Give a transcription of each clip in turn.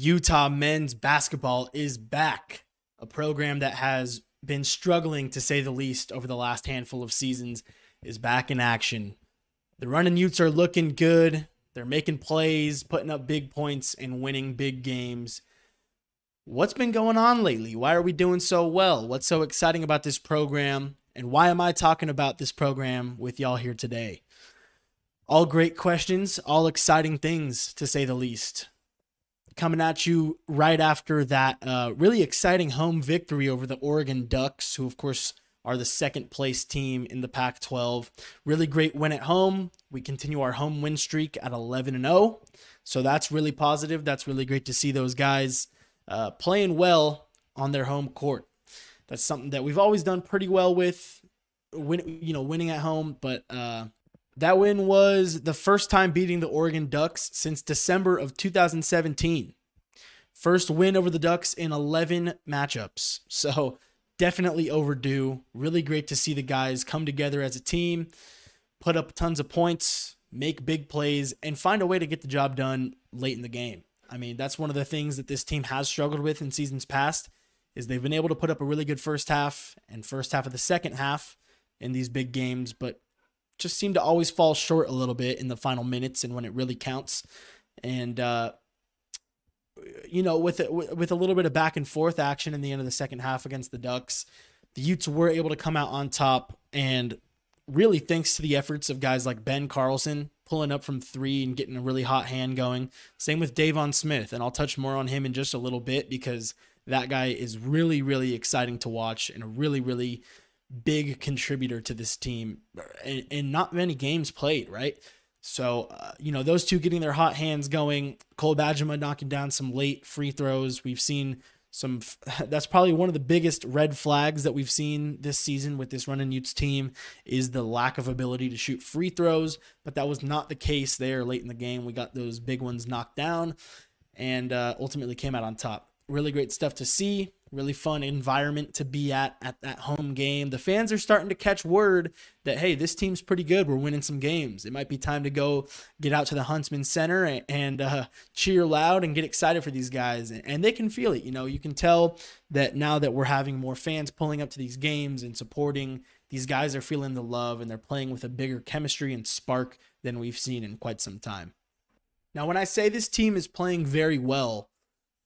Utah men's basketball is back, a program that has been struggling to say the least over the last handful of seasons is back in action. The Runnin Utes are looking good. They're making plays, putting up big points, and winning big games. What's been going on lately? Why are we doing so well? What's so exciting about this program? And why am I talking about this program with y'all here today? All great questions, all exciting things to say the least. Coming at you right after that really exciting home victory over the Oregon Ducks, who of course are the second place team in the Pac-12. Really great win at home. We continue our home win streak at 11-0. So that's really positive. That's really great to see those guys playing well on their home court. That's something that we've always done pretty well with, winning at home. But that win was the first time beating the Oregon Ducks since December of 2017. First win over the Ducks in 11 matchups. So definitely overdue. Really great to see the guys come together as a team, put up tons of points, make big plays, and find a way to get the job done late in the game. I mean, that's one of the things that this team has struggled with in seasons past, is they've been able to put up a really good first half and first half of the second half in these big games, but just seem to always fall short a little bit in the final minutes and when it really counts. And, with a little bit of back and forth action in the end of the second half against the Ducks, the Utes were able to come out on top, and really thanks to the efforts of guys like Ben Carlson pulling up from three and getting a really hot hand going. Same with Deivon Smith, and I'll touch more on him in just a little bit because that guy is really, really exciting to watch and a really, really big contributor to this team and not many games played, right? So, those two getting their hot hands going, Cole Bajema knocking down some late free throws. We've seen that's probably one of the biggest red flags that we've seen this season with this Runnin Utes team is the lack of ability to shoot free throws, but that was not the case there late in the game. We got those big ones knocked down and ultimately came out on top. Really great stuff to see. Really fun environment to be at that home game. The fans are starting to catch word that, hey, this team's pretty good. We're winning some games. It might be time to go get out to the Huntsman Center and cheer loud and get excited for these guys. And they can feel it. You can tell that now that we're having more fans pulling up to these games and supporting, these guys are feeling the love and they're playing with a bigger chemistry and spark than we've seen in quite some time. Now, when I say this team is playing very well,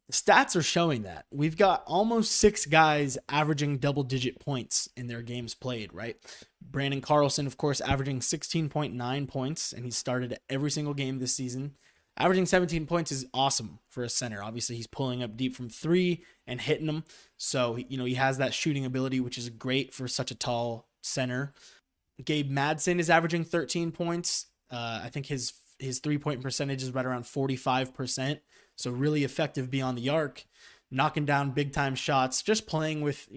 the stats are showing that. We've got almost 6 guys averaging double-digit points in their games played, right? Brandon Carlson, of course, averaging 16.9 points, and he started every single game this season. Averaging 17 points is awesome for a center. Obviously, he's pulling up deep from 3 and hitting them. So, he has that shooting ability, which is great for such a tall center. Gabe Madsen is averaging 13 points. I think his three-point percentage is right around 45%. So really effective beyond the arc, knocking down big-time shots, just playing with,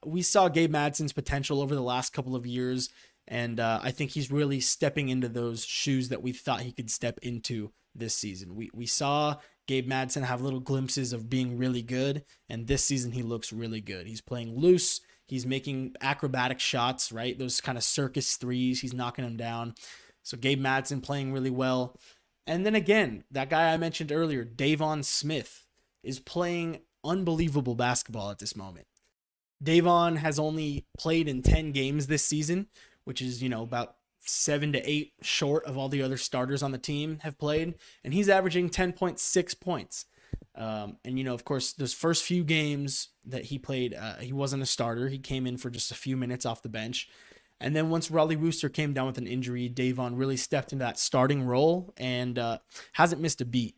we saw Gabe Madsen's potential over the last couple of years, and I think he's really stepping into those shoes that we thought he could step into this season. We saw Gabe Madsen have little glimpses of being really good, and this season he looks really good. He's playing loose. He's making acrobatic shots, right? Those kind of circus threes. He's knocking them down. So Gabe Madsen playing really well. And then again, that guy I mentioned earlier, Deivon Smith, is playing unbelievable basketball at this moment. Deivon has only played in 10 games this season, which is, about 7 to 8 short of all the other starters on the team have played. And he's averaging 10.6 points. And, of course, those first few games that he played, he wasn't a starter. He came in for just a few minutes off the bench. And then once Raleigh Wooster came down with an injury, Deivon really stepped into that starting role and hasn't missed a beat.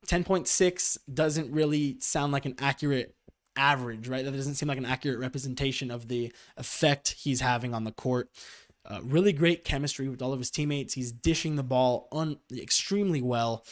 10.6 doesn't really sound like an accurate average, right? That doesn't seem like an accurate representation of the effect he's having on the court. Really great chemistry with all of his teammates. He's dishing the ball extremely well.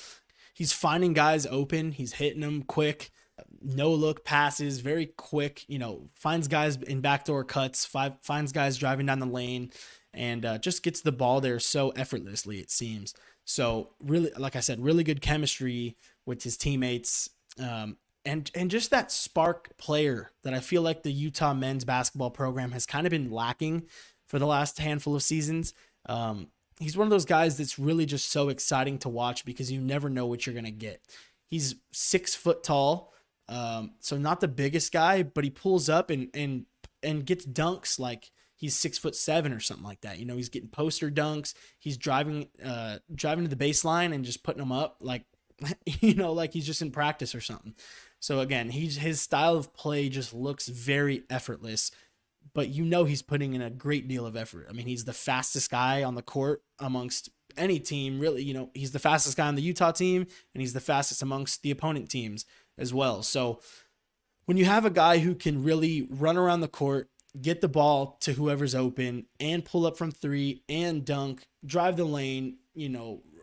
He's finding guys open. He's hitting them quick. No look passes, very quick, finds guys in backdoor cuts, finds guys driving down the lane, and just gets the ball there so effortlessly, it seems. So really, like I said, really good chemistry with his teammates, and just that spark player that I feel like the Utah men's basketball program has kind of been lacking for the last handful of seasons. He's one of those guys that's really just so exciting to watch because you never know what you're going to get. He's 6 foot tall. So not the biggest guy, but he pulls up and gets dunks like he's 6'7" or something like that. He's getting poster dunks. He's driving to the baseline and just putting them up like, like he's just in practice or something. So again, his style of play just looks very effortless, but he's putting in a great deal of effort. I mean, he's the fastest guy on the court amongst any team, really. He's the fastest guy on the Utah team, and he's the fastest amongst the opponent teams as well. So when you have a guy who can really run around the court, get the ball to whoever's open, and pull up from three and dunk, drive the lane,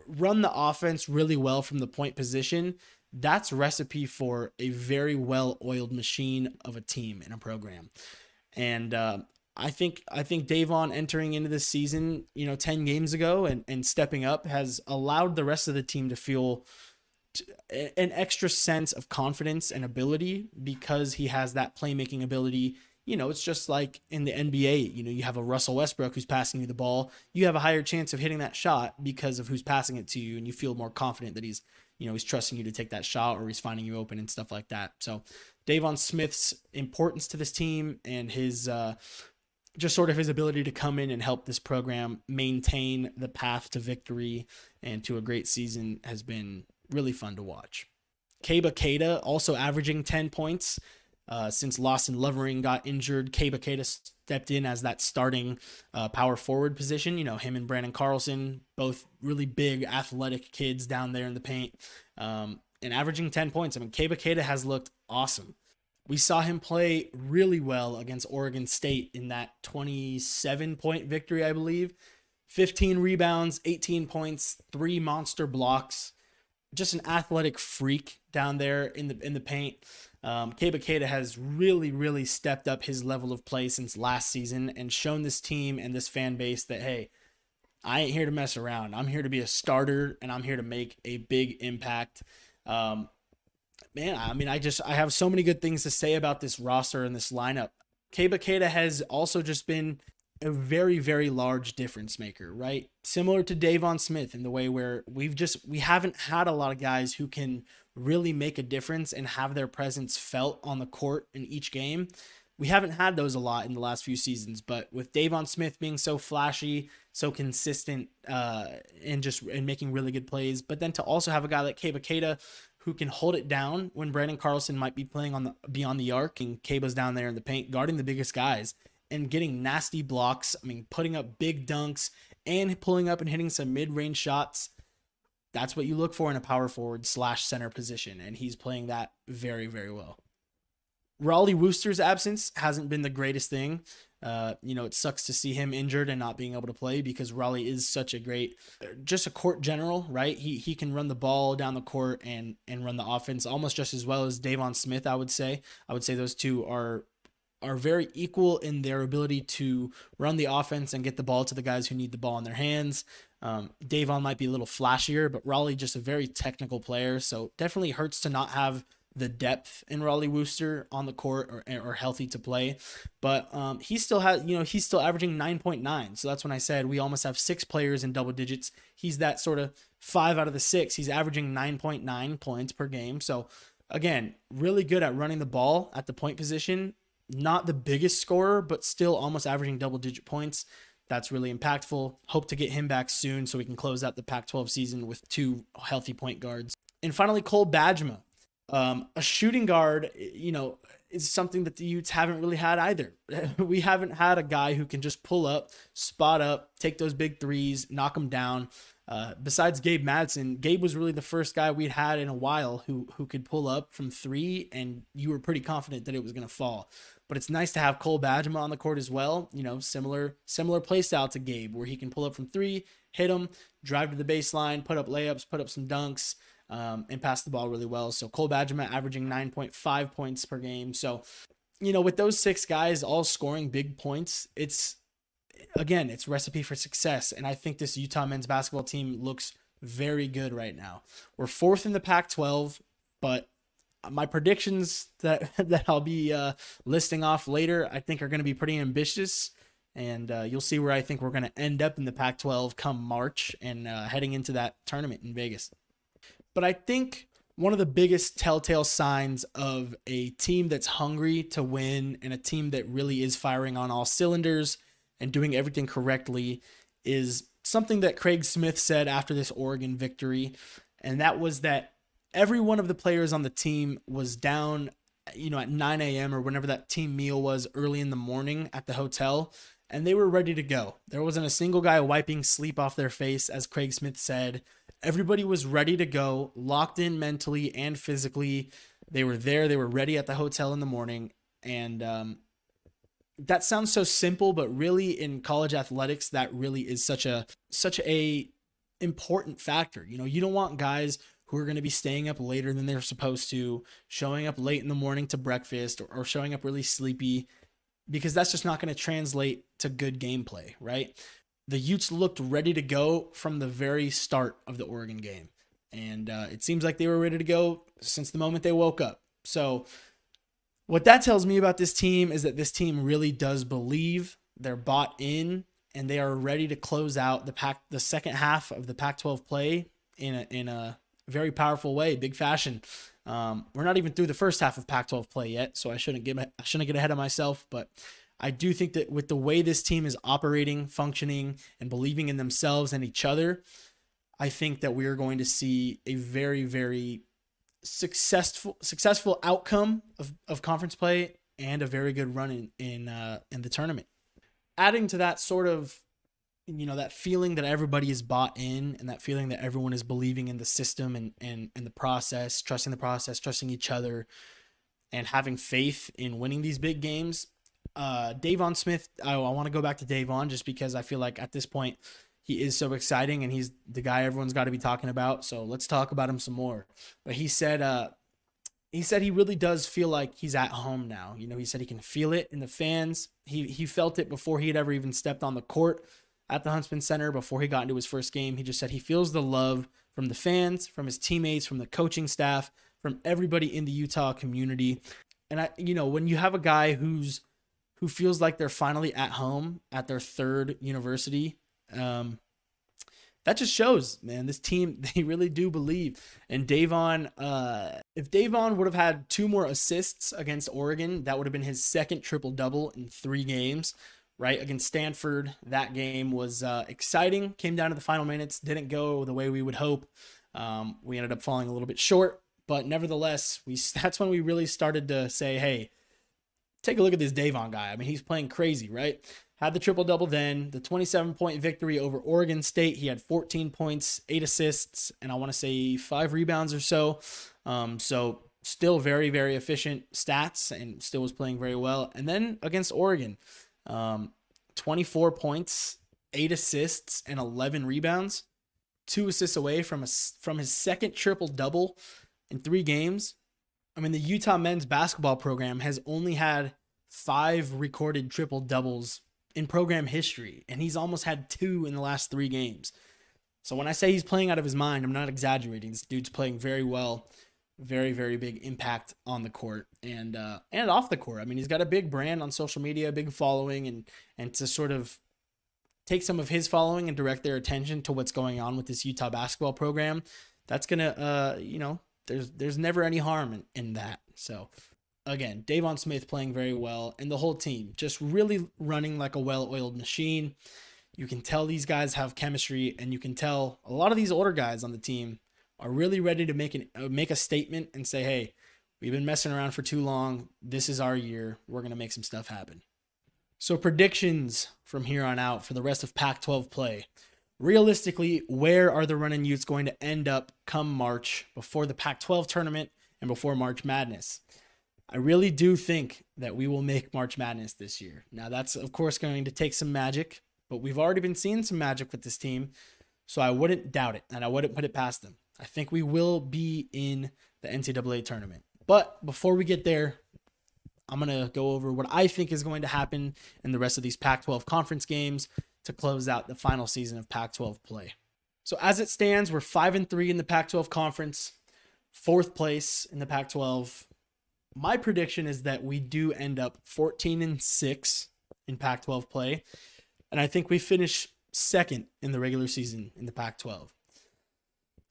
run the offense really well from the point position, that's recipe for a very well-oiled machine of a team and a program. And I think Deivon entering into this season, 10 games ago and stepping up has allowed the rest of the team to feel an extra sense of confidence and ability because he has that playmaking ability. It's just like in the NBA, you have a Russell Westbrook who's passing you the ball. You have a higher chance of hitting that shot because of who's passing it to you, and you feel more confident that he's trusting you to take that shot or he's finding you open and stuff like that. So Deivon Smith's importance to this team and his just sort of his ability to come in and help this program maintain the path to victory and to a great season has been really fun to watch. Keba Keita also averaging 10 points. Since Lawson Lovering got injured, Keba Keita stepped in as that starting power forward position. Him and Brandon Carlson, both really big athletic kids down there in the paint, and averaging 10 points. I mean, Keba Keita has looked awesome. We saw him play really well against Oregon State in that 27-point victory, I Bleav. 15 rebounds, 18 points, 3 monster blocks. Just an athletic freak down there in the paint. Keba Keita has really, really stepped up his level of play since last season and shown this team and this fan base that, hey, I ain't here to mess around. I'm here to be a starter, and I'm here to make a big impact. I have so many good things to say about this roster and this lineup. Keba Keita has also just been a very, very large difference maker, right? Similar to Deivon Smith in the way where we haven't had a lot of guys who can really make a difference and have their presence felt on the court in each game. We haven't had those a lot in the last few seasons, but with Deivon Smith being so flashy, so consistent, and making really good plays, but then to also have a guy like Keba Keita who can hold it down when Brandon Carlson might be playing beyond the arc and Keba's down there in the paint guarding the biggest guys and getting nasty blocks. I mean, putting up big dunks and pulling up and hitting some mid-range shots. That's what you look for in a power forward / center position, and he's playing that very, very well. Raleigh Wooster's absence hasn't been the greatest thing. It sucks to see him injured and not being able to play because Raleigh is such a great, just a court general, right? He can run the ball down the court and run the offense almost just as well as Deivon Smith, I would say. I would say those two are very equal in their ability to run the offense and get the ball to the guys who need the ball in their hands. Deivon might be a little flashier, but Raleigh just a very technical player, so definitely hurts to not have the depth in Raleigh Wooster on the court or healthy to play. But he still has, he's still averaging 9.9. So that's when I said we almost have 6 players in double digits. He's that sort of 5 out of the 6. He's averaging 9.9 points per game. So again, really good at running the ball at the point position. Not the biggest scorer, but still almost averaging double-digit points. That's really impactful. Hope to get him back soon so we can close out the Pac-12 season with 2 healthy point guards. And finally, Cole Bajema. A shooting guard, is something that the Utes haven't really had either. We haven't had a guy who can just pull up, spot up, take those big threes, knock them down. Besides Gabe Madsen, Gabe was really the first guy we'd had in a while who could pull up from 3, and you were pretty confident that it was going to fall. But it's nice to have Cole Bajema on the court as well. Similar play style to Gabe, where he can pull up from 3, hit them, drive to the baseline, put up layups, put up some dunks, and pass the ball really well. So Cole Bajema averaging 9.5 points per game. So, with those 6 guys all scoring big points, it's recipe for success. And I think this Utah men's basketball team looks very good right now. We're 4th in the Pac-12, but my predictions that I'll be listing off later, I think are going to be pretty ambitious. And you'll see where I think we're going to end up in the Pac-12 come March and heading into that tournament in Vegas. But I think one of the biggest telltale signs of a team that's hungry to win and a team that really is firing on all cylinders and doing everything correctly is something that Craig Smith said after this Oregon victory. And that was that every one of the players on the team was down, at 9 a.m. or whenever that team meal was early in the morning at the hotel, and they were ready to go. There wasn't a single guy wiping sleep off their face, as Craig Smith said. Everybody was ready to go, locked in mentally and physically. They were there. They were ready at the hotel in the morning. And that sounds so simple, but really in college athletics, that really is such a important factor. You don't want guys who are going to be staying up later than they're supposed to, showing up late in the morning to breakfast, or showing up really sleepy, because that's just not going to translate to good gameplay, right? The Utes looked ready to go from the very start of the Oregon game. And it seems like they were ready to go since the moment they woke up. So what that tells me about this team is that this team really does Bleav. They're bought in, and they are ready to close out the second half of the Pac-12 play in a very powerful way, big fashion. We're not even through the first half of Pac-12 play yet, so I shouldn't get ahead of myself. But I do think that with the way this team is operating, functioning, and believing in themselves and each other, I think that we are going to see a very, very successful outcome of conference play and a very good run in the tournament. Adding to that sort of, that feeling that everybody is bought in, and that feeling that everyone is believing in the system and the process, trusting each other, and having faith in winning these big games. Deivon Smith, I want to go back to Deivon just because I feel like at this point he is so exciting and he's the guy everyone's got to be talking about. So let's talk about him some more. But he said he really does feel like he's at home now. He said he can feel it in the fans. He felt it before he had ever even stepped on the court at the Huntsman Center, before he got into his first game. He just said he feels the love from the fans, from his teammates, from the coaching staff, from everybody in the Utah community. And when you have a guy who feels like they're finally at home at their third university, that just shows, man, this team, they really do Bleav. And Deivon, if Deivon would have had 2 more assists against Oregon, that would have been his second triple-double in 3 games. Right, against Stanford, that game was exciting. Came down to the final minutes, didn't go the way we would hope. We ended up falling a little bit short, but nevertheless, that's when we really started to say, hey, take a look at this Deivon guy. I mean, he's playing crazy, right? Had the triple-double then, the 27-point victory over Oregon State. He had 14 points, 8 assists, and I want to say 5 rebounds or so. So still very, very efficient stats and still was playing very well. And then against Oregon, 24 points, 8 assists, and 11 rebounds. 2 assists away from his second triple-double in 3 games. I mean, the Utah men's basketball program has only had 5 recorded triple-doubles in program history, and he's almost had 2 in the last 3 games. So when I say he's playing out of his mind, I'm not exaggerating. This dude's playing very well. Very, very big impact on the court and off the court. I mean, he's got a big brand on social media, a big following, and to sort of take some of his following and direct their attention to what's going on with this Utah basketball program, that's gonna, there's never any harm in that. So again, Deivon Smith playing very well, and the whole team just really running like a well-oiled machine. You can tell these guys have chemistry, and you can tell a lot of these older guys on the team are really ready to make a statement and say, hey, we've been messing around for too long. This is our year. We're going to make some stuff happen. So predictions from here on out for the rest of Pac-12 play. Realistically, where are the Runnin Utes going to end up come March before the Pac-12 tournament and before March Madness? I really do think that we will make March Madness this year. Now, that's, of course, going to take some magic, but we've already been seeing some magic with this team, so I wouldn't doubt it, and I wouldn't put it past them. I think we will be in the NCAA tournament. But before we get there, I'm going to go over what I think is going to happen in the rest of these Pac-12 conference games to close out the final season of Pac-12 play. So as it stands, we're 5-3 in the Pac-12 conference, 4th place in the Pac-12. My prediction is that we do end up 14-6 in Pac-12 play, and I think we finish 2nd in the regular season in the Pac-12.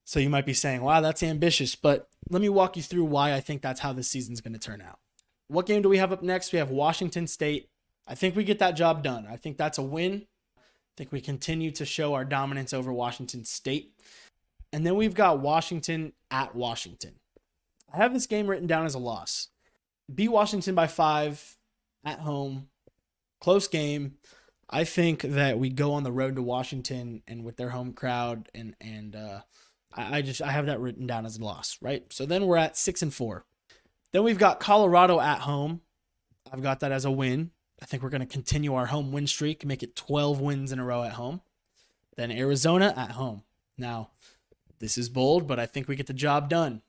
So you might be saying, wow, that's ambitious. But let me walk you through why I think that's how this season's going to turn out. What game do we have up next? We have Washington State. I think we get that job done. I think that's a win. I think we continue to show our dominance over Washington State. And then we've got Washington at Washington. I have this game written down as a loss. Beat Washington by 5 at home. Close game. I think that we go on the road to Washington and with their home crowd, and I have that written down as a loss, right? So then we're at 6-4. Then we've got Colorado at home. I've got that as a win. I think we're going to continue our home win streak, make it 12 wins in a row at home. Then Arizona at home. Now, this is bold, but I think we get the job done.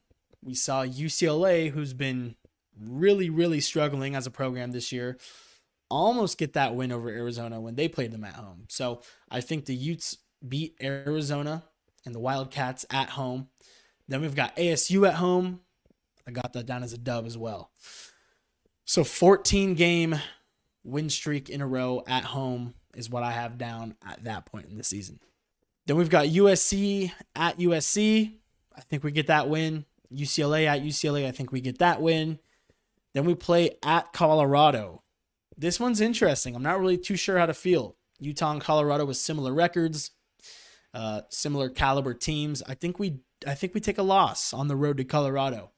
We saw UCLA, who's been really, really struggling as a program this year, almost get that win over Arizona when they played them at home. So I think the Utes beat Arizona and the Wildcats at home. Then we've got ASU at home. I got that down as a dub as well. So 14-game win streak in a row at home is what I have down at that point in the season. Then we've got USC at USC. I think we get that win. UCLA at UCLA. I think we get that win. Then we play at Colorado. This one's interesting. I'm not really too sure how to feel. Utah and Colorado with similar records, similar caliber teams. I think we take a loss on the road to Colorado.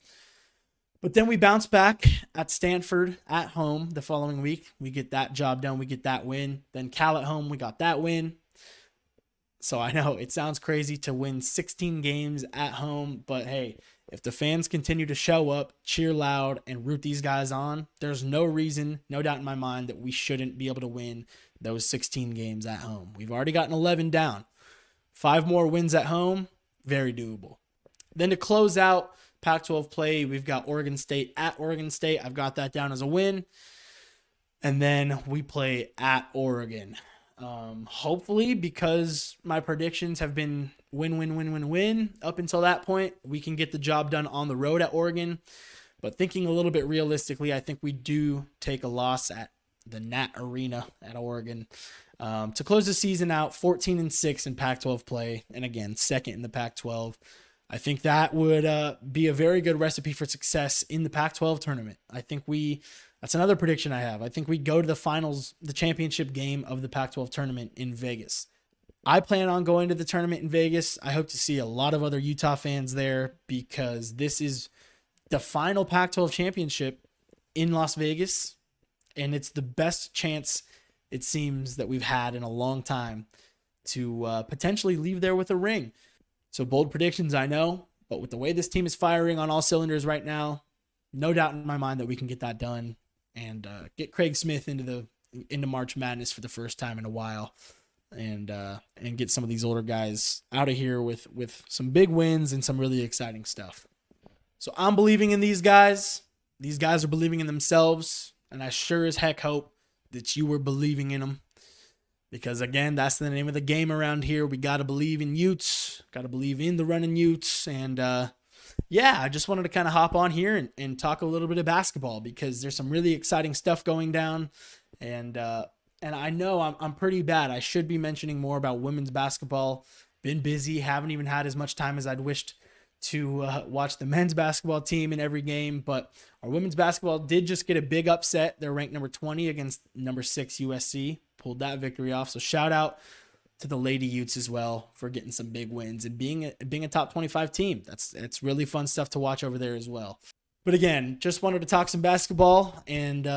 But then we bounce back at Stanford at home the following week. We get that job done. We get that win. Then Cal at home, we got that win. So I know it sounds crazy to win 16 games at home, but hey, if the fans continue to show up, cheer loud, and root these guys on, there's no reason, no doubt in my mind, that we shouldn't be able to win those 16 games at home. We've already gotten 11 down. 5 more wins at home, very doable. Then to close out Pac-12 play, we've got Oregon State at Oregon State. I've got that down as a win. And then we play at Oregon. Hopefully, because my predictions have been win up until that point, we can get the job done on the road at Oregon. But thinking a little bit realistically, I think we do take a loss at the Nat Arena at Oregon. To close the season out, 14-6 in Pac-12 play. And again, second in the Pac-12. I think that would be a very good recipe for success in the Pac-12 tournament. That's another prediction I have. I think we go to the finals, the championship game of the Pac-12 tournament in Vegas. I plan on going to the tournament in Vegas. I hope to see a lot of other Utah fans there because this is the final Pac-12 championship in Las Vegas, and it's the best chance, it seems, that we've had in a long time to potentially leave there with a ring. So bold predictions, I know, but with the way this team is firing on all cylinders right now, no doubt in my mind that we can get that done and get Craig Smith into March Madness for the first time in a while, and get some of these older guys out of here with some big wins and some really exciting stuff. So I'm believing in these guys. These guys are believing in themselves, and I sure as heck hope that you were believing in them. Because, again, that's the name of the game around here. We got to believe in Utes. Got to believe in the Runnin Utes. And, I just wanted to kind of hop on here and talk a little bit of basketball because there's some really exciting stuff going down. And I know I'm pretty bad. I should be mentioning more about women's basketball. Been busy. Haven't even had as much time as I'd wished to watch the men's basketball team in every game. But our women's basketball did just get a big upset. They're ranked number 20 against number 6 USC. Pulled that victory off. So shout out to the Lady Utes as well for getting some big wins and being a top 25 team. It's really fun stuff to watch over there as well. But again, just wanted to talk some basketball and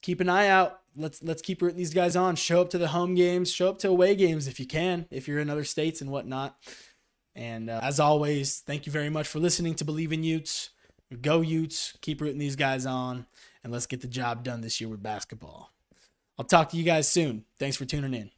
keep an eye out. Let's keep rooting these guys on. Show up to the home games. Show up to away games if you can, if you're in other states and whatnot. And as always, thank you very much for listening to Bleav in Utes. Go Utes. Keep rooting these guys on. And let's get the job done this year with basketball. I'll talk to you guys soon. Thanks for tuning in.